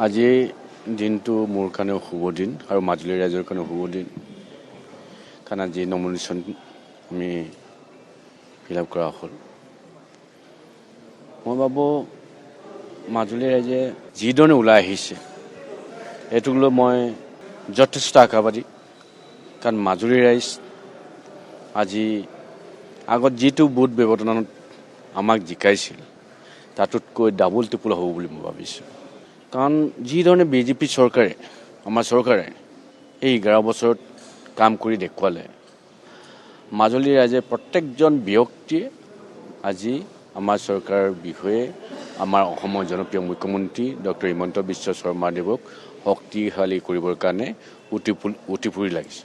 আজি দিনটো মোৰ কাৰণেও শুভ দিন আৰু মাজুলী ৰাইজৰ কাৰণেও শুভ দিন। কাৰণ আজি নমিনেশ্যন আমি ফিল আপ কৰা হ'ল। মই ভাবোঁ মাজুলী ৰাইজে যিধৰণে ওলাই আহিছে এইটোক লৈ মই যথেষ্ট আশাবাদী। কাৰণ মাজুলী ৰাইজ আজি আগত যিটো বুথ ব্যৱধানত আমাক জিকাইছিল তাতোতকৈ ডাবল টিপুল হ'ব বুলি মই ভাবিছোঁ। কাৰণ যিধৰণে বিজেপি চৰকাৰে আমাৰ চৰকাৰে এই 11 বছৰত কাম কৰি দেখুৱালে, মাজুলী ৰাইজে প্ৰত্যেকজন ব্যক্তিয়ে আজি আমাৰ চৰকাৰৰ বিষয়ে আমাৰ অসমৰ জনপ্ৰিয় মুখ্যমন্ত্ৰী ডক্টৰ হিমন্ত বিশ্ব শৰ্মা দেৱক শক্তিশালী কৰিবৰ কাৰণে উঠি ফুৰি লাগিছে।